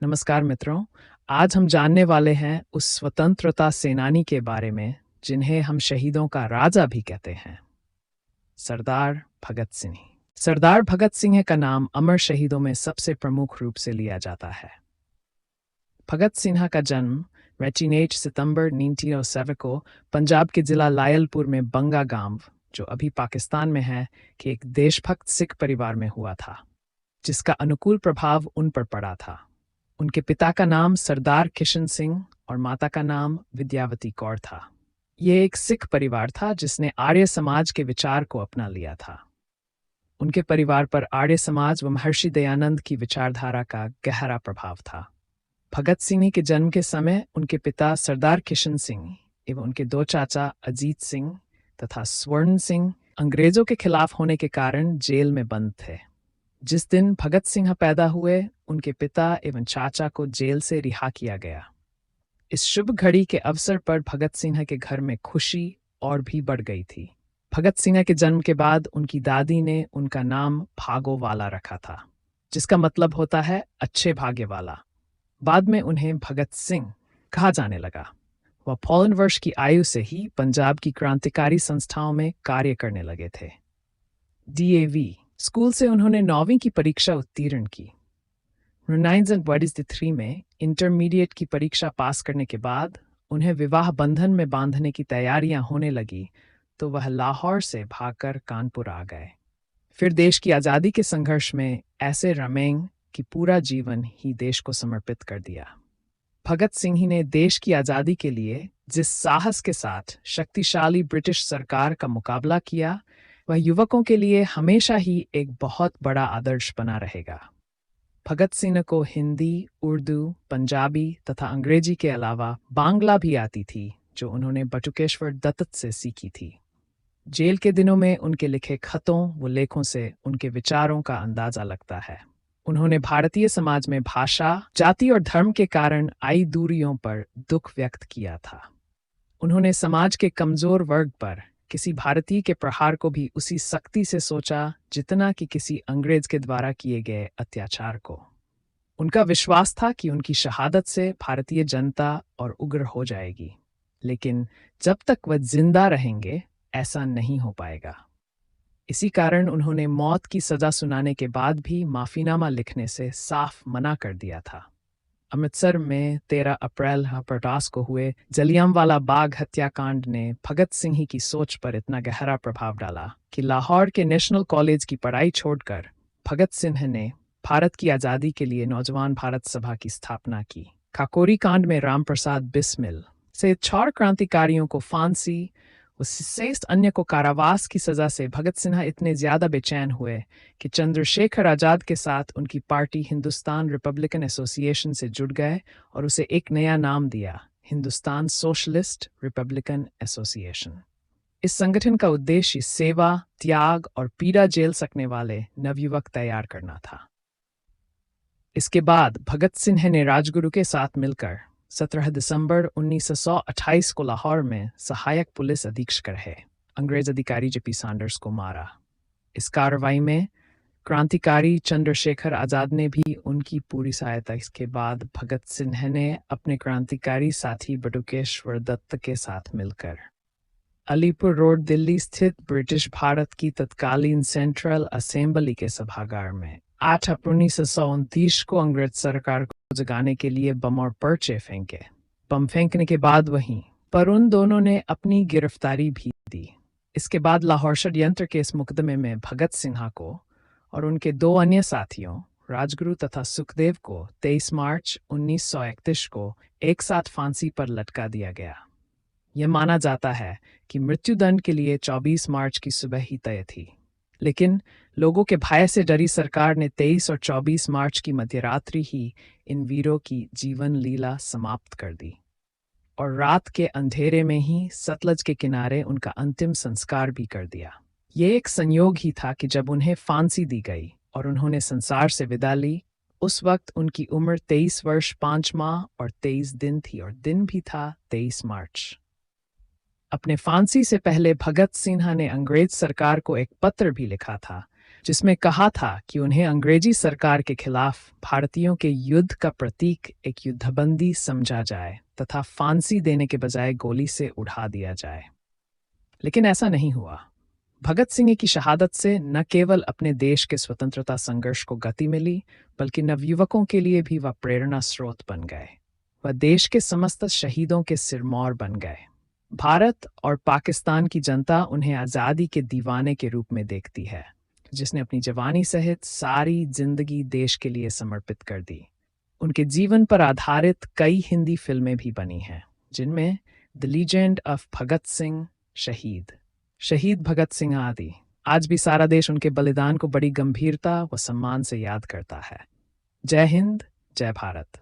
नमस्कार मित्रों। आज हम जानने वाले हैं उस स्वतंत्रता सेनानी के बारे में जिन्हें हम शहीदों का राजा भी कहते हैं, सरदार भगत सिंह। सरदार भगत सिंह का नाम अमर शहीदों में सबसे प्रमुख रूप से लिया जाता है। भगत सिंह का जन्म 28 सितंबर 1907 को पंजाब के जिला लायलपुर में बंगा गांव, जो अभी पाकिस्तान में है, के एक देशभक्त सिख परिवार में हुआ था, जिसका अनुकूल प्रभाव उन पर पड़ा था। उनके पिता का नाम सरदार किशन सिंह और माता का नाम विद्यावती कौर था। ये एक सिख परिवार था जिसने आर्य समाज के विचार को अपना लिया था। उनके परिवार पर आर्य समाज व महर्षि दयानंद की विचारधारा का गहरा प्रभाव था। भगत सिंह के जन्म के समय उनके पिता सरदार किशन सिंह एवं उनके दो चाचा अजीत सिंह तथा स्वर्ण सिंह अंग्रेजों के खिलाफ होने के कारण जेल में बंद थे। जिस दिन भगत सिंह पैदा हुए, उनके पिता एवं चाचा को जेल से रिहा किया गया। इस शुभ घड़ी के अवसर पर भगत सिंह के घर में खुशी और भी बढ़ गई थी। भगत सिंह के जन्म के बाद उनकी दादी ने उनका नाम भागोवाला रखा था, जिसका मतलब होता है अच्छे भाग्य वाला। बाद में उन्हें भगत सिंह कहा जाने लगा। वह 52 वर्ष की आयु से ही पंजाब की क्रांतिकारी संस्थाओं में कार्य करने लगे थे। डीएवी स्कूल से उन्होंने 9वीं की परीक्षा उत्तीर्ण की। 1943 में इंटरमीडिएट की परीक्षा पास करने के बाद उन्हें विवाह बंधन में बांधने की तैयारियां होने लगी, तो वह लाहौर से भागकर कानपुर आ गए। फिर देश की आज़ादी के संघर्ष में ऐसे रमेंगे कि पूरा जीवन ही देश को समर्पित कर दिया। भगत सिंह ही ने देश की आज़ादी के लिए जिस साहस के साथ शक्तिशाली ब्रिटिश सरकार का मुकाबला किया, वह युवकों के लिए हमेशा ही एक बहुत बड़ा आदर्श बना रहेगा। भगत सिंह को हिंदी, उर्दू, पंजाबी तथा अंग्रेजी के अलावा बांग्ला भी आती थी, जो उन्होंने बटुकेश्वर दत्त से सीखी थी। जेल के दिनों में उनके लिखे खतों व लेखों से उनके विचारों का अंदाजा लगता है। उन्होंने भारतीय समाज में भाषा, जाति और धर्म के कारण आई दूरियों पर दुख व्यक्त किया था। उन्होंने समाज के कमजोर वर्ग पर किसी भारतीय के प्रहार को भी उसी सख्ती से सोचा जितना कि किसी अंग्रेज के द्वारा किए गए अत्याचार को। उनका विश्वास था कि उनकी शहादत से भारतीय जनता और उग्र हो जाएगी, लेकिन जब तक वह जिंदा रहेंगे ऐसा नहीं हो पाएगा। इसी कारण उन्होंने मौत की सजा सुनाने के बाद भी माफीनामा लिखने से साफ मना कर दिया था। अमृतसर में 13 अप्रैल 1950 को हुए जलियांवाला बाग हत्याकांड ने भगत सिंह की सोच पर इतना गहरा प्रभाव डाला कि लाहौर के नेशनल कॉलेज की पढ़ाई छोड़कर भगत सिंह ने भारत की आज़ादी के लिए नौजवान भारत सभा की स्थापना की। काकोरी कांड में राम प्रसाद बिस्मिल से 4 क्रांतिकारियों को फांसी, उससे अन्य को कारावास की सजा से भगत सिंह इतने ज्यादा बेचैन हुए कि चंद्रशेखर आजाद के साथ उनकी पार्टी हिंदुस्तान रिपब्लिकन एसोसिएशन से जुड़ गए और उसे एक नया नाम दिया, हिंदुस्तान सोशलिस्ट रिपब्लिकन एसोसिएशन। इस संगठन का उद्देश्य सेवा, त्याग और पीड़ा झेल सकने वाले नवयुवक तैयार करना था। इसके बाद भगत सिंह ने राजगुरु के साथ मिलकर 17 दिसंबर 1928 को लाहौर में सहायक पुलिस अधीक्षक रहे अंग्रेज अधिकारी जेपी सैंडर्स को मारा। इस कार्रवाई में क्रांतिकारी चंद्रशेखर आजाद ने भी उनकी पूरी सहायता। इसके बाद भगत सिंह ने अपने क्रांतिकारी साथी बटुकेश्वर दत्त के साथ मिलकर अलीपुर रोड दिल्ली स्थित ब्रिटिश भारत की तत्कालीन सेंट्रल असेंबली के सभागार में 8 अप्रैल 1929 को अंग्रेज सरकार को जगाने के लिए बम और पर्चे फेंके। बम फेंकने के बाद वहीं पर उन दोनों ने अपनी गिरफ्तारी भी दी। इसके बाद लाहौर षड्यंत्र के इस मुकदमे में भगत सिंह को और उनके 2 अन्य साथियों राजगुरु तथा सुखदेव को 23 मार्च 1931 को एक साथ फांसी पर लटका दिया गया। यह माना जाता है कि मृत्युदंड के लिए 24 मार्च की सुबह ही तय थी, लेकिन लोगों के भय से डरी सरकार ने 23 और 24 मार्च की मध्यरात्रि ही इन वीरों की जीवन लीला समाप्त कर दी और रात के अंधेरे में ही सतलज के किनारे उनका अंतिम संस्कार भी कर दिया। ये एक संयोग ही था कि जब उन्हें फांसी दी गई और उन्होंने संसार से विदा ली, उस वक्त उनकी उम्र 23 वर्ष 5 माह और 23 दिन थी और दिन भी था 23 मार्च। अपने फांसी से पहले भगत सिंह ने अंग्रेज सरकार को एक पत्र भी लिखा था, जिसमें कहा था कि उन्हें अंग्रेजी सरकार के खिलाफ भारतीयों के युद्ध का प्रतीक एक युद्धबंदी समझा जाए तथा फांसी देने के बजाय गोली से उड़ा दिया जाए। लेकिन ऐसा नहीं हुआ। भगत सिंह की शहादत से न केवल अपने देश के स्वतंत्रता संघर्ष को गति मिली, बल्कि नवयुवकों के लिए भी वह प्रेरणा स्रोत बन गए। वह देश के समस्त शहीदों के सिरमौर बन गए। भारत और पाकिस्तान की जनता उन्हें आज़ादी के दीवाने के रूप में देखती है, जिसने अपनी जवानी सहित सारी जिंदगी देश के लिए समर्पित कर दी। उनके जीवन पर आधारित कई हिंदी फिल्में भी बनी हैं, जिनमें the legend of Bhagat Singh, शहीद भगत सिंह आदि। आज भी सारा देश उनके बलिदान को बड़ी गंभीरता व सम्मान से याद करता है। जय हिंद, जय भारत।